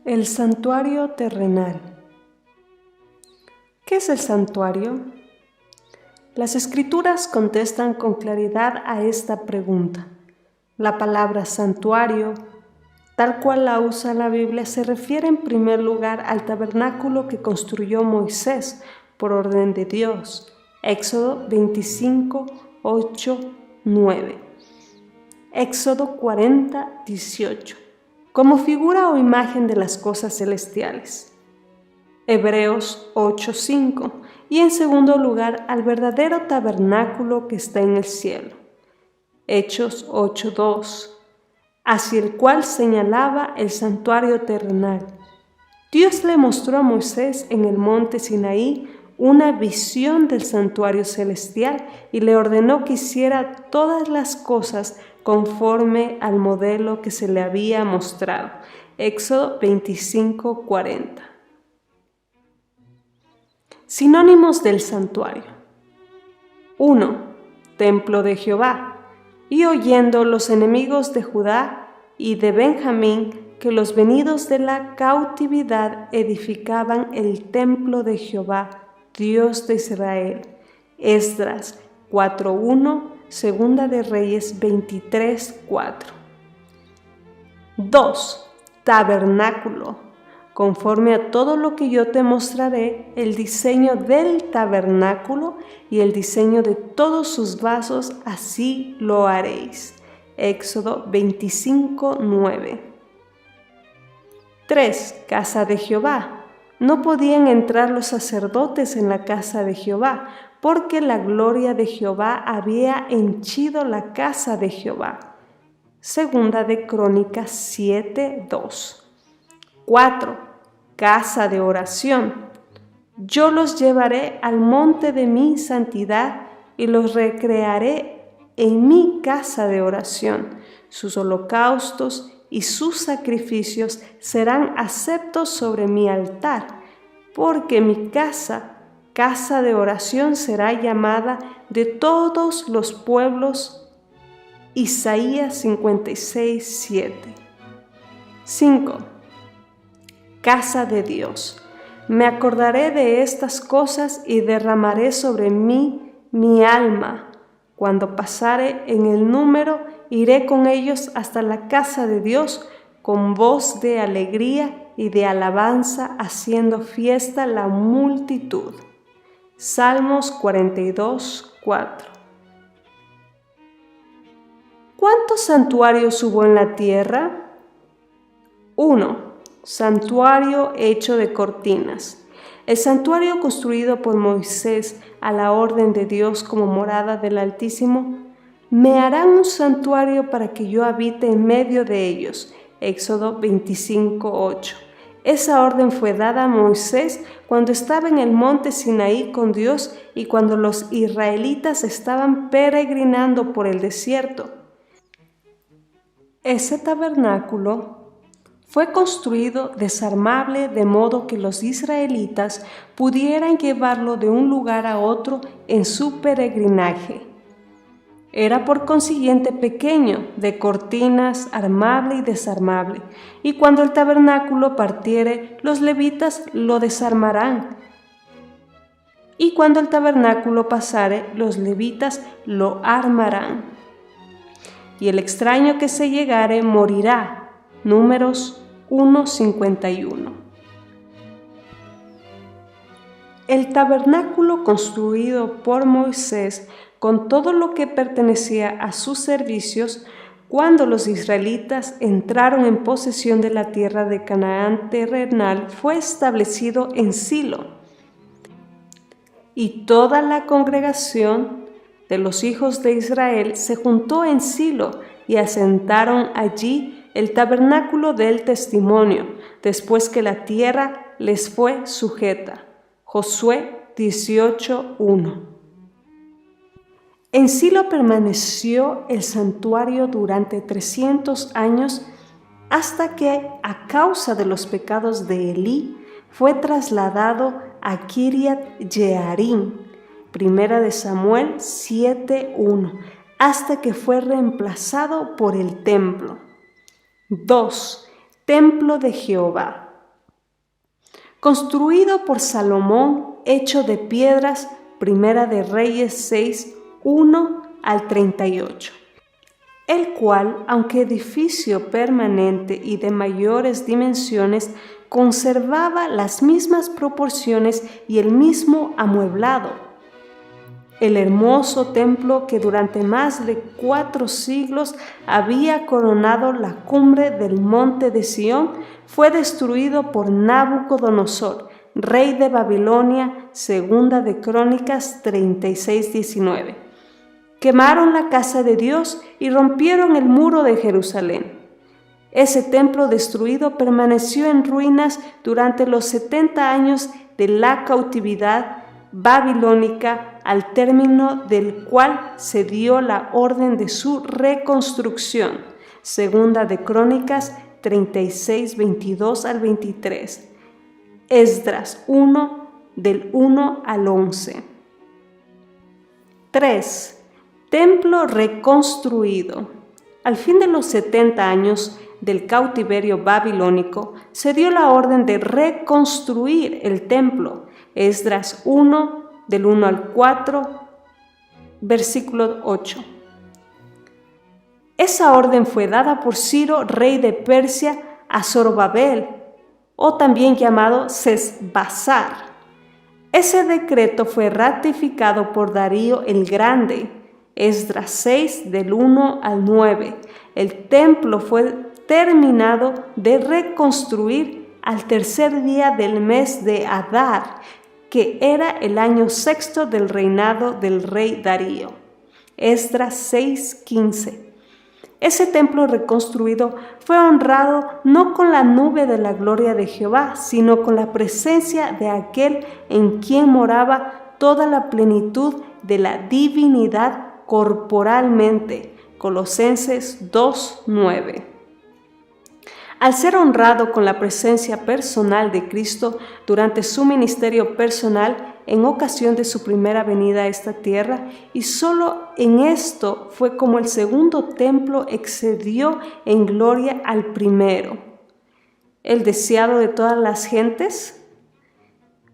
El santuario terrenal. ¿Qué es el santuario? Las Escrituras contestan con claridad a esta pregunta. La palabra santuario, tal cual la usa la Biblia, se refiere en primer lugar al tabernáculo que construyó Moisés por orden de Dios. Éxodo 25, 8, 9. Éxodo 40, 18. Como figura o imagen de las cosas celestiales. Hebreos 8:5 y en segundo lugar al verdadero tabernáculo que está en el cielo. Hechos 8:2, hacia el cual señalaba el santuario terrenal. Dios le mostró a Moisés en el monte Sinaí una visión del santuario celestial y le ordenó que hiciera todas las cosas conforme al modelo que se le había mostrado. Éxodo 25:40. Sinónimos del santuario. 1. Templo de Jehová. Y oyendo los enemigos de Judá y de Benjamín que los venidos de la cautividad edificaban el templo de Jehová, Dios de Israel. Esdras 4:1, Segunda de Reyes 23:4. 2. Tabernáculo. Conforme a todo lo que yo te mostraré, el diseño del tabernáculo y el diseño de todos sus vasos, así lo haréis. Éxodo 25:9. 3. Casa de Jehová. No podían entrar los sacerdotes en la casa de Jehová, porque la gloria de Jehová había henchido la casa de Jehová. Segunda de Crónicas 7:2. 4. Casa de oración. Yo los llevaré al monte de mi santidad y los recrearé en mi casa de oración. Sus holocaustos y sus sacrificios serán aceptos sobre mi altar, porque mi casa, casa de oración, será llamada de todos los pueblos. Isaías 56:7. 5. Casa de Dios. Me acordaré de estas cosas y derramaré sobre mí mi alma. Cuando pasare en el número, iré con ellos hasta la casa de Dios con voz de alegría y de alabanza, haciendo fiesta la multitud. Salmos 42:4. ¿Cuántos santuarios hubo en la tierra? 1. Santuario hecho de cortinas. El santuario construido por Moisés a la orden de Dios como morada del Altísimo. Me harán un santuario para que yo habite en medio de ellos. Éxodo 25:8. Esa orden fue dada a Moisés cuando estaba en el monte Sinaí con Dios y cuando los israelitas estaban peregrinando por el desierto. Ese tabernáculo fue construido desarmable de modo que los israelitas pudieran llevarlo de un lugar a otro en su peregrinaje. Era por consiguiente pequeño, de cortinas, armable y desarmable, y cuando el tabernáculo partiere, los levitas lo desarmarán. Y cuando el tabernáculo pasare, los levitas lo armarán. Y el extraño que se llegare morirá. Números 1:51. El tabernáculo construido por Moisés con todo lo que pertenecía a sus servicios cuando los israelitas entraron en posesión de la tierra de Canaán terrenal fue establecido en Silo. Y toda la congregación de los hijos de Israel se juntó en Silo y asentaron allí el tabernáculo del testimonio, después que la tierra les fue sujeta. Josué 18:1. En Silo permaneció el santuario durante 300 años hasta que, a causa de los pecados de Elí, fue trasladado a Kiriat Jearim, Primera de Samuel 7:1, hasta que fue reemplazado por el templo. 2. Templo de Jehová. construido por Salomón, hecho de piedras, Primera de Reyes 6, 1 al 38. El cual, aunque edificio permanente y de mayores dimensiones, conservaba las mismas proporciones y el mismo amueblado. El hermoso templo que durante más de 4 siglos había coronado la cumbre del monte de Sión fue destruido por Nabucodonosor, rey de Babilonia, Segunda de Crónicas 36:19. Quemaron la casa de Dios y rompieron el muro de Jerusalén. Ese templo destruido permaneció en ruinas durante los 70 años de la cautividad babilónica, al término del cual se dio la orden de su reconstrucción. Segunda de Crónicas 36, 22 al 23. Esdras 1, del 1 al 11. 3. Templo reconstruido. Al fin de los 70 años del cautiverio babilónico, se dio la orden de reconstruir el templo. Esdras 1, del 1 al 4, versículo 8. Esa orden fue dada por Ciro, rey de Persia, a Zorobabel, o también llamado Sesbazar. Ese decreto fue ratificado por Darío el Grande. Esdras 6, del 1 al 9. El templo fue terminado de reconstruir al tercer día del mes de Adar, que era el año 6 del reinado del rey Darío. Esdras 6:15. Ese templo reconstruido fue honrado no con la nube de la gloria de Jehová, sino con la presencia de aquel en quien moraba toda la plenitud de la divinidad corporalmente. Colosenses 2:9. Al ser honrado con la presencia personal de Cristo durante su ministerio personal en ocasión de su primera venida a esta tierra, y solo en esto fue como el segundo templo excedió en gloria al primero. El deseado de todas las gentes,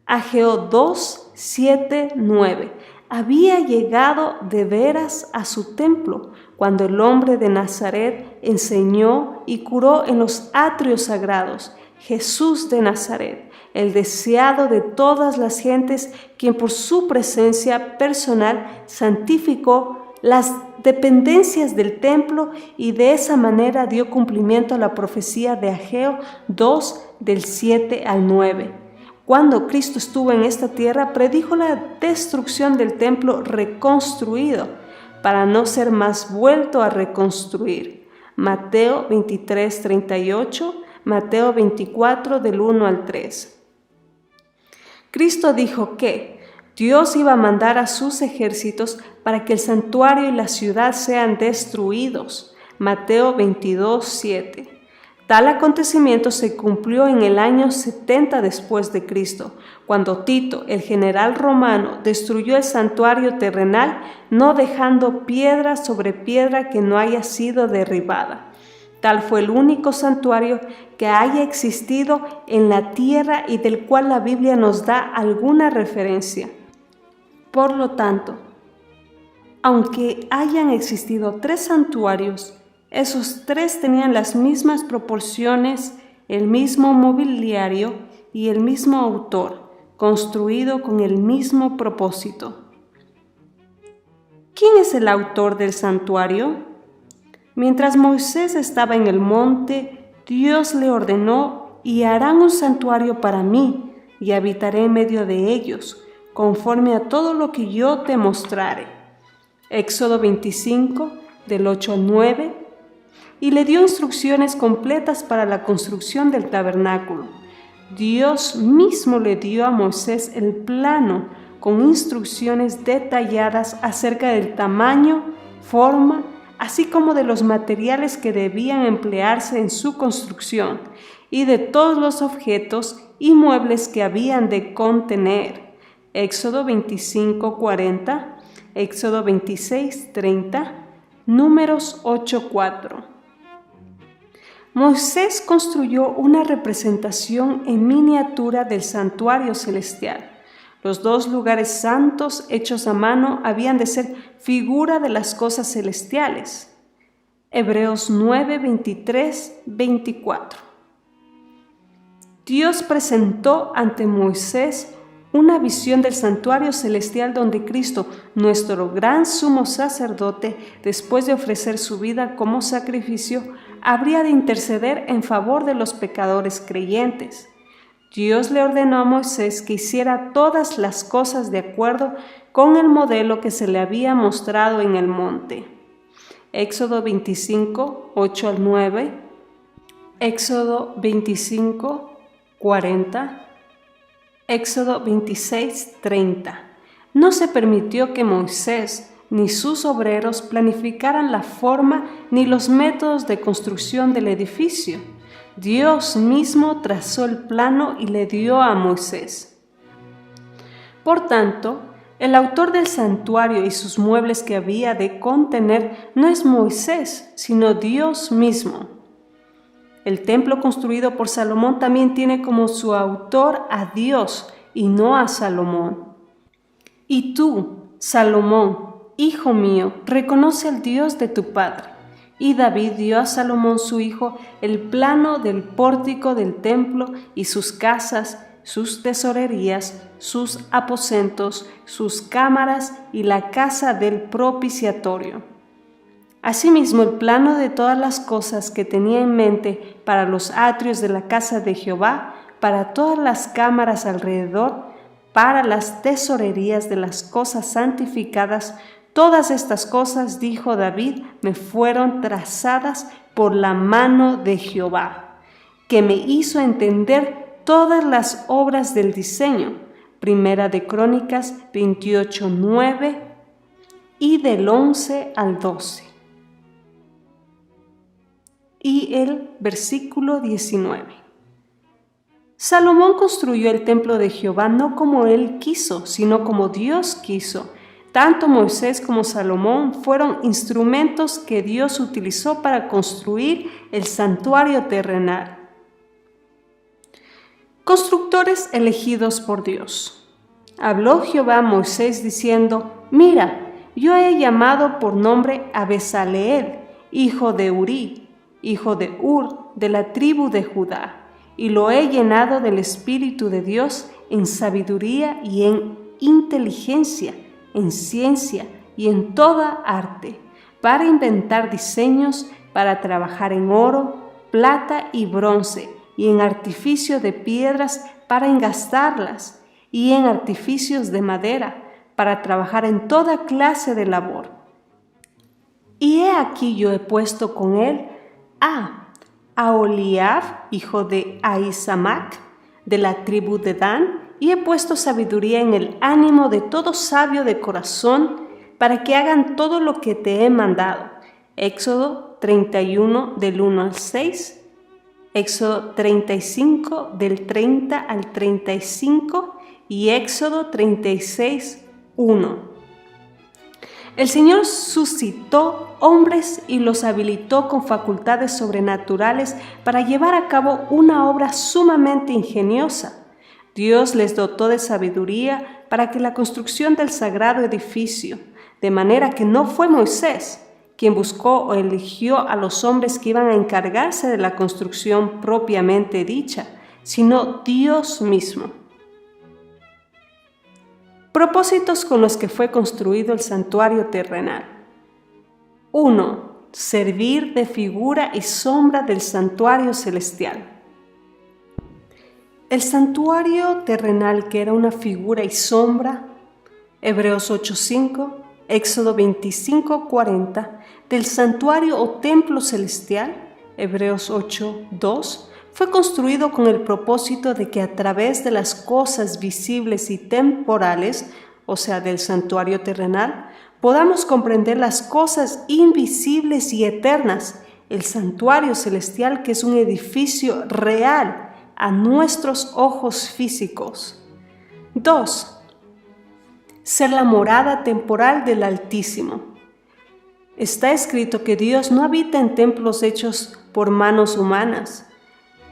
Ageo 2, 7, 9. Había llegado de veras a su templo cuando el hombre de Nazaret enseñó y curó en los atrios sagrados, Jesús de Nazaret, el deseado de todas las gentes, quien por su presencia personal santificó las dependencias del templo y de esa manera dio cumplimiento a la profecía de Ageo 2, del 7 al 9. Cuando Cristo estuvo en esta tierra, predijo la destrucción del templo reconstruido, para no ser más vuelto a reconstruir. Mateo 23, 38, Mateo 24, del 1 al 3. Cristo dijo que Dios iba a mandar a sus ejércitos para que el santuario y la ciudad sean destruidos. Mateo 22, 7. Tal acontecimiento se cumplió en el año 70 después de Cristo, cuando Tito, el general romano, destruyó el santuario terrenal, no dejando piedra sobre piedra que no haya sido derribada. Tal fue el único santuario que haya existido en la tierra y del cual la Biblia nos da alguna referencia. Por lo tanto, aunque hayan existido 3 santuarios, esos 3 tenían las mismas proporciones, el mismo mobiliario y el mismo autor, construido con el mismo propósito. ¿Quién es el autor del santuario? Mientras Moisés estaba en el monte, Dios le ordenó: y harán un santuario para mí, y habitaré en medio de ellos, conforme a todo lo que yo te mostrare. Éxodo 25, del 8 al 9. Y le dio instrucciones completas para la construcción del tabernáculo. Dios mismo le dio a Moisés el plano con instrucciones detalladas acerca del tamaño, forma, así como de los materiales que debían emplearse en su construcción y de todos los objetos y muebles que habían de contener. Éxodo 25, 40, Éxodo 26, 30, Números 8, 4. Moisés construyó una representación en miniatura del santuario celestial. Los 2 lugares santos hechos a mano habían de ser figura de las cosas celestiales. Hebreos 9, 23, 24. Dios presentó ante Moisés una visión del santuario celestial donde Cristo, nuestro gran sumo sacerdote, después de ofrecer su vida como sacrificio, habría de interceder en favor de los pecadores creyentes. Dios le ordenó a Moisés que hiciera todas las cosas de acuerdo con el modelo que se le había mostrado en el monte. Éxodo 25, 8 al 9, Éxodo 25, 40, Éxodo 26, 30. No se permitió que Moisés ni sus obreros planificaran la forma ni los métodos de construcción del edificio. Dios mismo trazó el plano y le dio a Moisés. Por tanto, el autor del santuario y sus muebles que había de contener no es Moisés, sino Dios mismo. El templo construido por Salomón también tiene como su autor a Dios y no a Salomón. Y tú, Salomón, hijo mío, reconoce al Dios de tu padre. Y David dio a Salomón su hijo el plano del pórtico del templo y sus casas, sus tesorerías, sus aposentos, sus cámaras y la casa del propiciatorio. Asimismo, el plano de todas las cosas que tenía en mente para los atrios de la casa de Jehová, para todas las cámaras alrededor, para las tesorerías de las cosas santificadas, todas estas cosas, dijo David, me fueron trazadas por la mano de Jehová, que me hizo entender todas las obras del diseño. Primera de Crónicas 28, 9 y del 11 al 12. Y el versículo 19. Salomón construyó el templo de Jehová no como él quiso, sino como Dios quiso. Tanto Moisés como Salomón fueron instrumentos que Dios utilizó para construir el santuario terrenal. Constructores elegidos por Dios. Habló Jehová a Moisés diciendo: Mira, yo he llamado por nombre a Bezaleel, hijo de Uri, hijo de Ur, de la tribu de Judá, y lo he llenado del Espíritu de Dios en sabiduría y en inteligencia, en ciencia y en toda arte, para inventar diseños, para trabajar en oro, plata y bronce, y en artificio de piedras para engastarlas, y en artificios de madera, para trabajar en toda clase de labor. Y he aquí yo he puesto con él a Aholiab, hijo de Ahisamac, de la tribu de Dan, y he puesto sabiduría en el ánimo de todo sabio de corazón, para que hagan todo lo que te he mandado. Éxodo 31, del 1 al 6, Éxodo 35, del 30 al 35, y Éxodo 36, 1. El Señor suscitó hombres y los habilitó con facultades sobrenaturales para llevar a cabo una obra sumamente ingeniosa. Dios les dotó de sabiduría para que la construcción del sagrado edificio, de manera que no fue Moisés quien buscó o eligió a los hombres que iban a encargarse de la construcción propiamente dicha, sino Dios mismo. Propósitos con los que fue construido el santuario terrenal. 1. Servir de figura y sombra del santuario celestial. El santuario terrenal, que era una figura y sombra, Hebreos 8:5, Éxodo 25:40, del santuario o templo celestial, Hebreos 8:2, fue construido con el propósito de que a través de las cosas visibles y temporales, o sea, del santuario terrenal, podamos comprender las cosas invisibles y eternas, el santuario celestial, que es un edificio real a nuestros ojos físicos. 2. Ser la morada temporal del Altísimo. Está escrito que Dios no habita en templos hechos por manos humanas.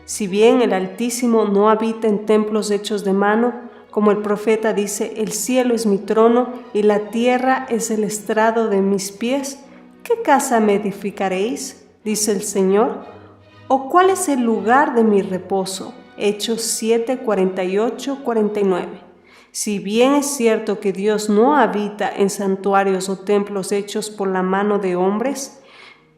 Si bien el Altísimo no habita en templos hechos de mano, como el profeta dice, el cielo es mi trono y la tierra es el estrado de mis pies, ¿qué casa me edificaréis? Dice el Señor. ¿O cuál es el lugar de mi reposo? Hechos 7, 48, 49. Si bien es cierto que Dios no habita en santuarios o templos hechos por la mano de hombres,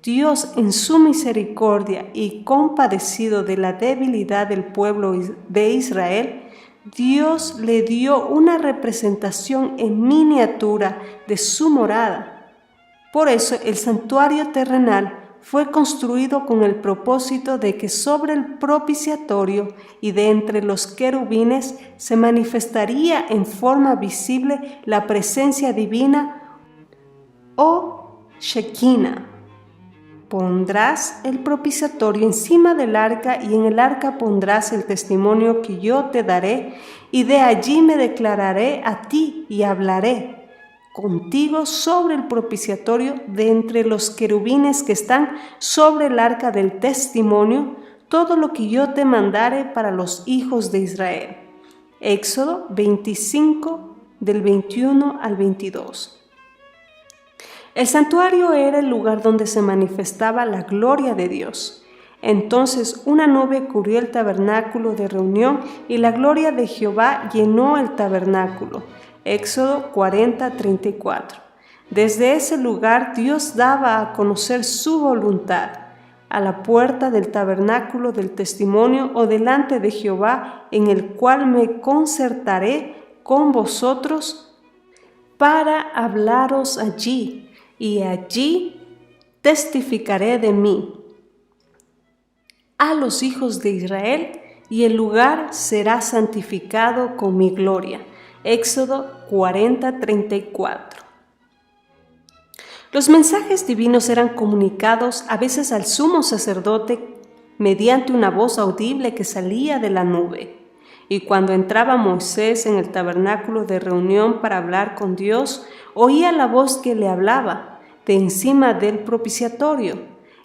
Dios en su misericordia y compadecido de la debilidad del pueblo de Israel, Dios le dio una representación en miniatura de su morada. Por eso el santuario terrenal fue construido con el propósito de que sobre el propiciatorio y de entre los querubines se manifestaría en forma visible la presencia divina o Shekinah. Pondrás el propiciatorio encima del arca y en el arca pondrás el testimonio que yo te daré y de allí me declararé a ti y hablaré contigo sobre el propiciatorio de entre los querubines que están sobre el arca del testimonio, todo lo que yo te mandare para los hijos de Israel. Éxodo 25, del 21 al 22. El santuario era el lugar donde se manifestaba la gloria de Dios. Entonces una nube cubrió el tabernáculo de reunión y la gloria de Jehová llenó el tabernáculo. Éxodo 40, 34. Desde ese lugar Dios daba a conocer su voluntad. A la puerta del tabernáculo del testimonio o delante de Jehová, en el cual me concertaré con vosotros para hablaros allí, y allí testificaré de mí a los hijos de Israel, y el lugar será santificado con mi gloria. Éxodo 40, 34. Los mensajes divinos eran comunicados a veces al sumo sacerdote mediante una voz audible que salía de la nube. Y cuando entraba Moisés en el tabernáculo de reunión para hablar con Dios, oía la voz que le hablaba de encima del propiciatorio,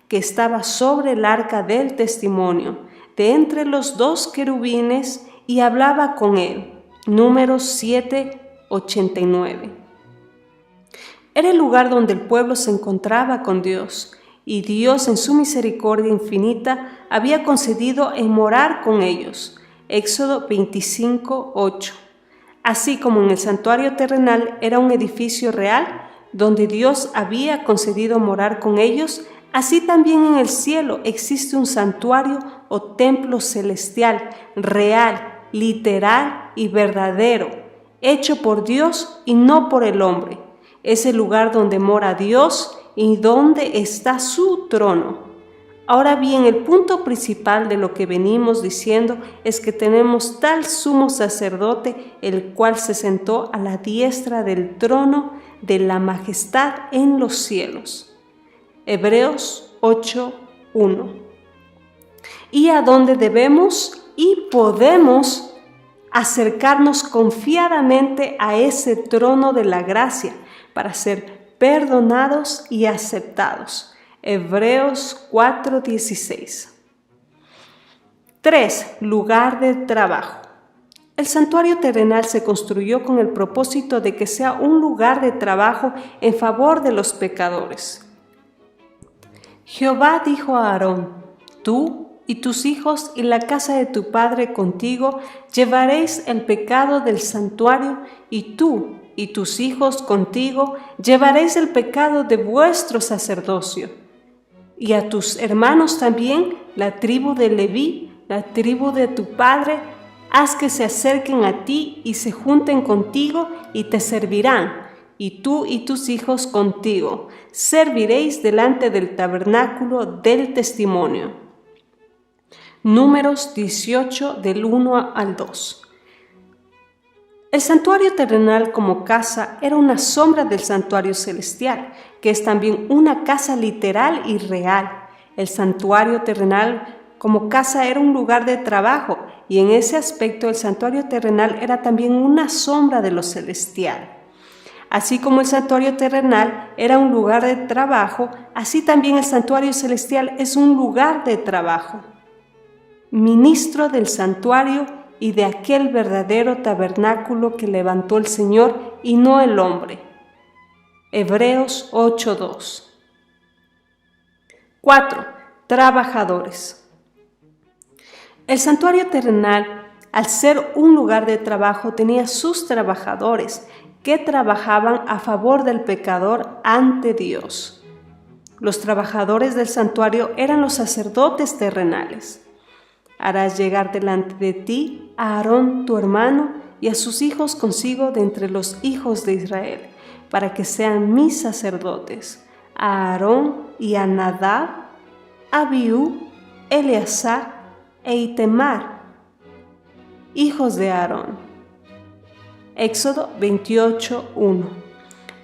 que estaba sobre el arca del testimonio, de entre los dos querubines, y hablaba con él. Números 7, 89. Era el lugar donde el pueblo se encontraba con Dios, y Dios en su misericordia infinita había concedido en morar con ellos. Éxodo 25, 8. Así como en el santuario terrenal era un edificio real, donde Dios había concedido morar con ellos, así también en el cielo existe un santuario o templo celestial, real, literal y verdadero, hecho por Dios y no por el hombre. Es el lugar donde mora Dios y donde está su trono. Ahora bien, el punto principal de lo que venimos diciendo es que tenemos tal sumo sacerdote, el cual se sentó a la diestra del trono de la majestad en los cielos. Hebreos 8:1. Y a donde debemos y podemos acercarnos confiadamente a ese trono de la gracia para ser perdonados y aceptados. Hebreos 4:16. 3. Lugar de trabajo. El santuario terrenal se construyó con el propósito de que sea un lugar de trabajo en favor de los pecadores. Jehová dijo a Aarón: tú y tus hijos y la casa de tu padre contigo llevaréis el pecado del santuario, y tú y tus hijos contigo llevaréis el pecado de vuestro sacerdocio. Y a tus hermanos también, la tribu de Leví, la tribu de tu padre, haz que se acerquen a ti y se junten contigo y te servirán, y tú y tus hijos contigo serviréis delante del tabernáculo del testimonio. Números 18, del 1 al 2. El santuario terrenal como casa era una sombra del santuario celestial, que es también una casa literal y real. El santuario terrenal como casa era un lugar de trabajo, y en ese aspecto el santuario terrenal era también una sombra de lo celestial. Así como el santuario terrenal era un lugar de trabajo, así también el santuario celestial es un lugar de trabajo. Ministro del santuario y de aquel verdadero tabernáculo que levantó el Señor y no el hombre. Hebreos 8:2. 4. Trabajadores. El santuario terrenal, al ser un lugar de trabajo, tenía sus trabajadores que trabajaban a favor del pecador ante Dios. Los trabajadores del santuario eran los sacerdotes terrenales. Harás llegar delante de ti a Aarón tu hermano y a sus hijos consigo de entre los hijos de Israel, para que sean mis sacerdotes, a Aarón y a Nadab, Abiú, Eleazar e Itamar, hijos de Aarón. Éxodo 28:1.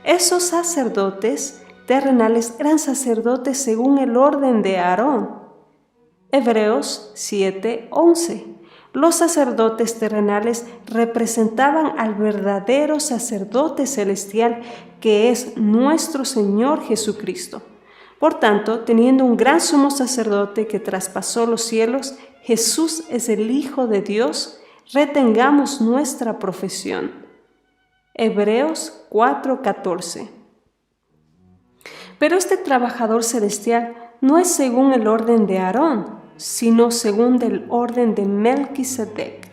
Esos sacerdotes terrenales eran sacerdotes según el orden de Aarón. Hebreos 7:11. Los sacerdotes terrenales representaban al verdadero sacerdote celestial que es nuestro Señor Jesucristo. Por tanto, teniendo un gran sumo sacerdote que traspasó los cielos, Jesús es el Hijo de Dios, retengamos nuestra profesión. Hebreos 4:14. Pero este trabajador celestial no es según el orden de Aarón, sino según el orden de Melquisedec.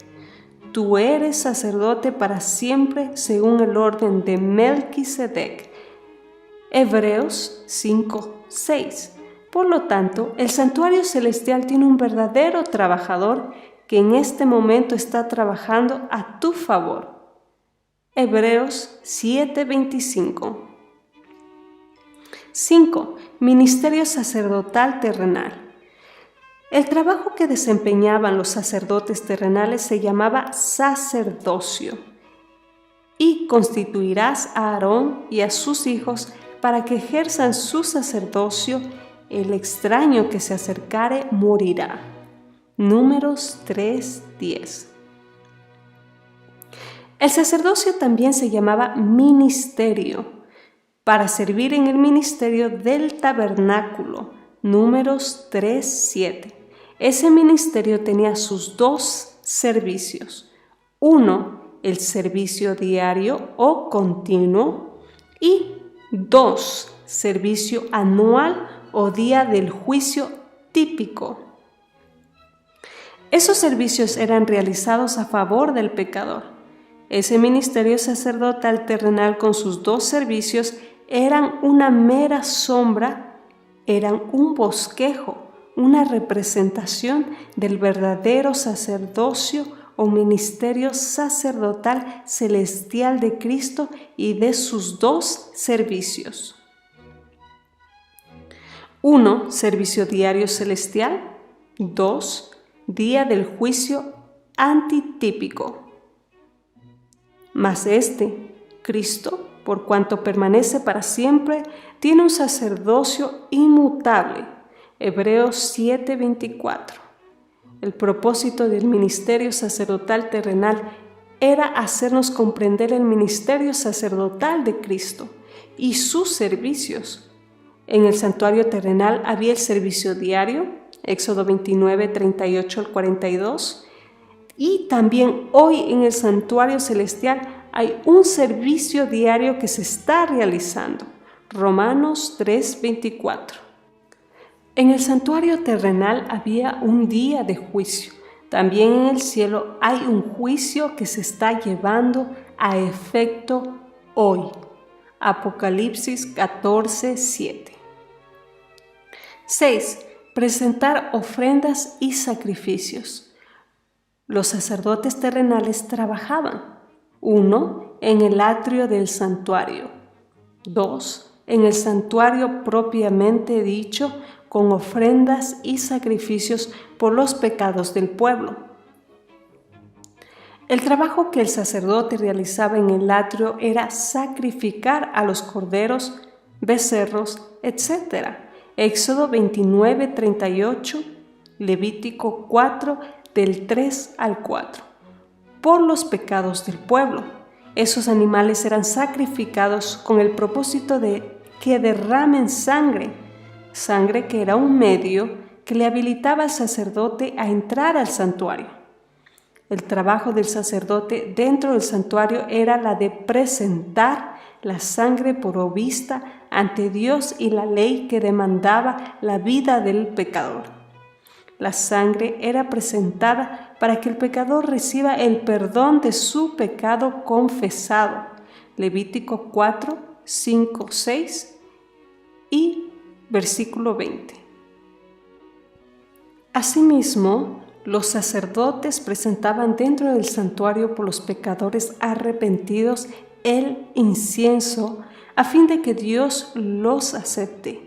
Tú eres sacerdote para siempre según el orden de Melquisedec. Hebreos 5:6. Por lo tanto, el santuario celestial tiene un verdadero trabajador que en este momento está trabajando a tu favor. Hebreos 7:25. 5. Ministerio sacerdotal terrenal. El trabajo que desempeñaban los sacerdotes terrenales se llamaba sacerdocio. Y constituirás a Aarón y a sus hijos para que ejerzan su sacerdocio. El extraño que se acercare morirá. Números 3:10. El sacerdocio también se llamaba ministerio, para servir en el ministerio del tabernáculo. Números 3:7. Ese ministerio tenía sus dos servicios. Uno, el servicio diario o continuo, y 2, servicio anual o día del juicio típico. Esos servicios eran realizados a favor del pecador. Ese ministerio sacerdotal terrenal con sus dos servicios eran una mera sombra, eran un bosquejo, una representación del verdadero sacerdocio o ministerio sacerdotal celestial de Cristo y de sus dos servicios. 1. Servicio diario celestial. 2. Día del juicio antitípico. Mas Cristo, por cuanto permanece para siempre, tiene un sacerdocio inmutable. Hebreos 7:24. El propósito del ministerio sacerdotal terrenal era hacernos comprender el ministerio sacerdotal de Cristo y sus servicios. En el santuario terrenal había el servicio diario, Éxodo 29:38-42, y también hoy en el santuario celestial hay un servicio diario que se está realizando, Romanos 3:24. En el santuario terrenal había un día de juicio. También en el cielo hay un juicio que se está llevando a efecto hoy. Apocalipsis 14:7. 6. Presentar ofrendas y sacrificios. Los sacerdotes terrenales trabajaban. 1. En el atrio del santuario. 2. En el santuario propiamente dicho, con ofrendas y sacrificios por los pecados del pueblo. El trabajo que el sacerdote realizaba en el atrio era sacrificar a los corderos, becerros, etc. Éxodo 29:38, Levítico 4, del 3 al 4, por los pecados del pueblo. Esos animales eran sacrificados con el propósito de que derramen sangre que era un medio que le habilitaba al sacerdote a entrar al santuario. El trabajo del sacerdote dentro del santuario era la de presentar la sangre provista ante Dios y la ley que demandaba la vida del pecador. La sangre era presentada para que el pecador reciba el perdón de su pecado confesado. Levítico 4, 5, 6 y versículo 20. Asimismo, los sacerdotes presentaban dentro del santuario por los pecadores arrepentidos el incienso a fin de que Dios los acepte.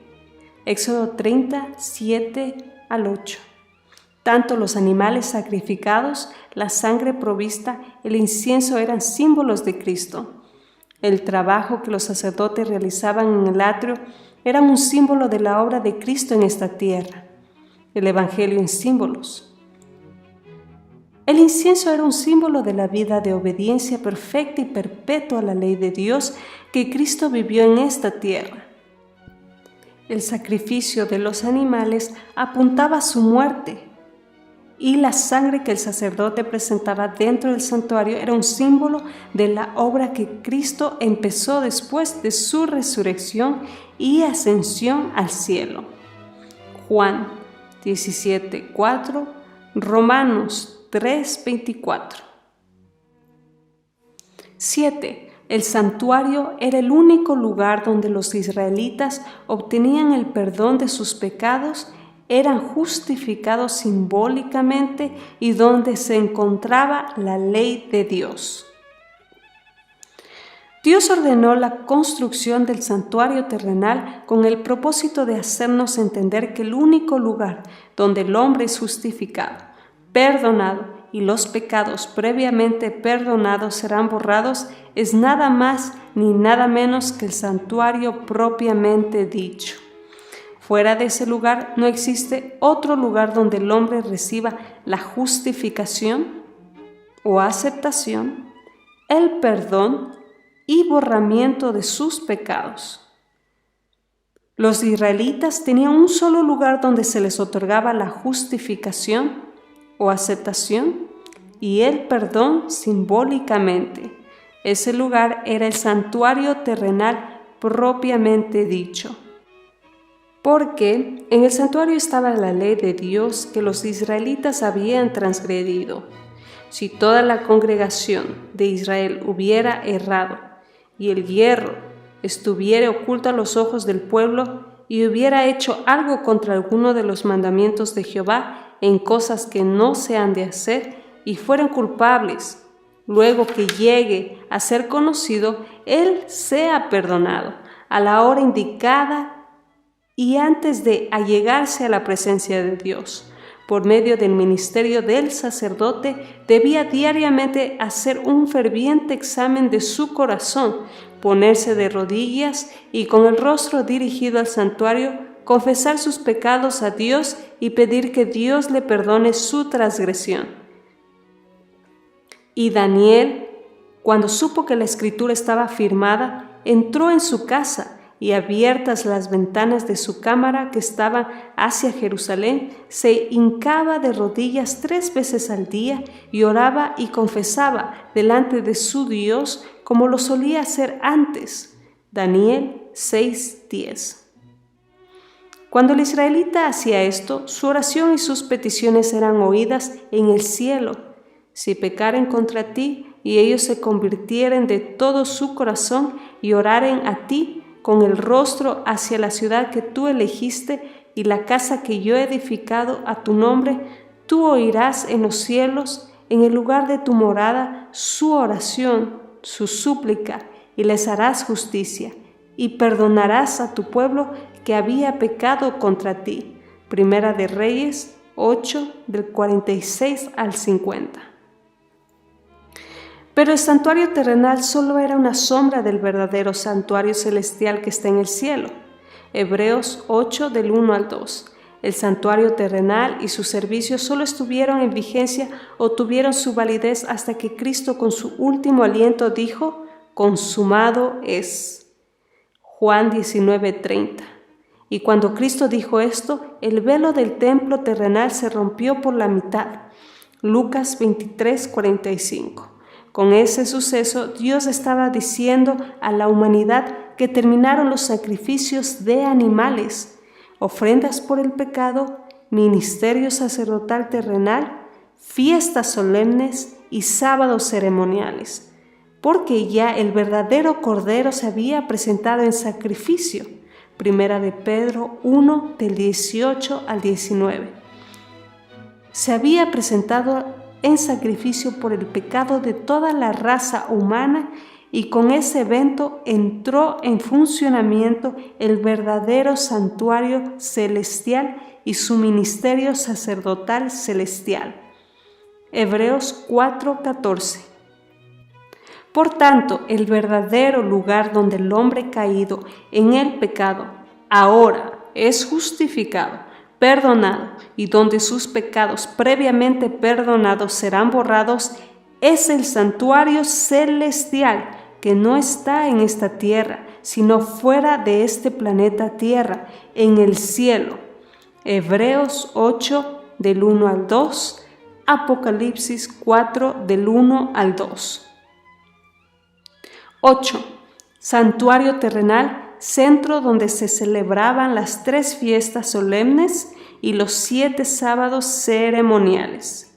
Éxodo 30, 7 al 8. Tanto los animales sacrificados, la sangre provista, el incienso eran símbolos de Cristo. El trabajo que los sacerdotes realizaban en el atrio era un símbolo de la obra de Cristo en esta tierra. El Evangelio en símbolos. El incienso era un símbolo de la vida de obediencia perfecta y perpetua a la ley de Dios que Cristo vivió en esta tierra. El sacrificio de los animales apuntaba a su muerte, y la sangre que el sacerdote presentaba dentro del santuario era un símbolo de la obra que Cristo empezó después de su resurrección y ascensión al cielo. Juan 17:4, Romanos 3:24. 7. El santuario era el único lugar donde los israelitas obtenían el perdón de sus pecados, eran justificados simbólicamente y donde se encontraba la ley de Dios. Dios ordenó la construcción del santuario terrenal con el propósito de hacernos entender que el único lugar donde el hombre es justificado, perdonado y los pecados previamente perdonados serán borrados es nada más ni nada menos que el santuario propiamente dicho. Fuera de ese lugar no existe otro lugar donde el hombre reciba la justificación o aceptación, el perdón y borramiento de sus pecados. Los israelitas tenían un solo lugar donde se les otorgaba la justificación o aceptación y el perdón simbólicamente. Ese lugar era el santuario terrenal propiamente dicho. Porque en el santuario estaba la ley de Dios que los israelitas habían transgredido. Si toda la congregación de Israel hubiera errado y el hierro estuviera oculto a los ojos del pueblo y hubiera hecho algo contra alguno de los mandamientos de Jehová en cosas que no se han de hacer y fueran culpables, luego que llegue a ser conocido, él sea perdonado a la hora indicada y antes de allegarse a la presencia de Dios. Por medio del ministerio del sacerdote, debía diariamente hacer un ferviente examen de su corazón, ponerse de rodillas y con el rostro dirigido al santuario, confesar sus pecados a Dios y pedir que Dios le perdone su transgresión. Y Daniel, cuando supo que la escritura estaba firmada, entró en su casa y abiertas las ventanas de su cámara que estaban hacia Jerusalén, se hincaba de rodillas 3 veces al día y oraba y confesaba delante de su Dios como lo solía hacer antes. Daniel 6:10. Cuando el israelita hacía esto, su oración y sus peticiones eran oídas en el cielo. Si pecaren contra ti y ellos se convirtieren de todo su corazón y oraren a ti, con el rostro hacia la ciudad que tú elegiste y la casa que yo he edificado a tu nombre, tú oirás en los cielos, en el lugar de tu morada, su oración, su súplica, y les harás justicia, y perdonarás a tu pueblo que había pecado contra ti. Primera de Reyes 8, del 46 al 50. Pero el santuario terrenal solo era una sombra del verdadero santuario celestial que está en el cielo. Hebreos 8, del 1 al 2. El santuario terrenal y sus servicios solo estuvieron en vigencia o tuvieron su validez hasta que Cristo con su último aliento dijo: consumado es. Juan 19:30. Y cuando Cristo dijo esto, el velo del templo terrenal se rompió por la mitad. Lucas 23:45. Con ese suceso, Dios estaba diciendo a la humanidad que terminaron los sacrificios de animales, ofrendas por el pecado, ministerio sacerdotal terrenal, fiestas solemnes y sábados ceremoniales, porque ya el verdadero Cordero se había presentado en sacrificio. Primera de Pedro 1, del 18 al 19. Se había presentado en sacrificio por el pecado de toda la raza humana, y con ese evento entró en funcionamiento el verdadero santuario celestial y su ministerio sacerdotal celestial. Hebreos 4:14. Por tanto, el verdadero lugar donde el hombre caído en el pecado ahora es justificado, perdonado, y donde sus pecados previamente perdonados serán borrados, es el santuario celestial, que no está en esta tierra, sino fuera de este planeta Tierra, en el cielo. Hebreos 8, del 1 al 2, Apocalipsis 4, del 1 al 2. 8. Santuario terrenal, centro donde se celebraban las 3 fiestas solemnes y los 7 sábados ceremoniales.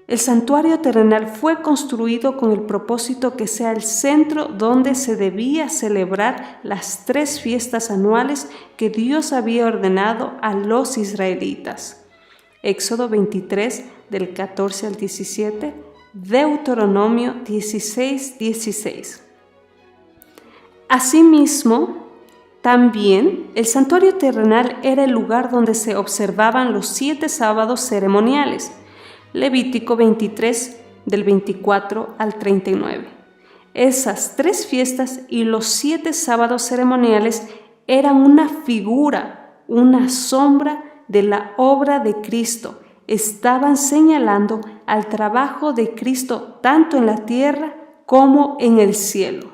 El santuario terrenal fue construido con el propósito que sea el centro donde se debía celebrar las 3 fiestas anuales que Dios había ordenado a los israelitas. Éxodo 23, del 14 al 17, Deuteronomio 16:16. Asimismo, también el santuario terrenal era el lugar donde se observaban los 7 sábados ceremoniales. Levítico 23, del 24 al 39. Esas 3 fiestas y los 7 sábados ceremoniales eran una figura, una sombra de la obra de Cristo. Estaban señalando al trabajo de Cristo tanto en la tierra como en el cielo.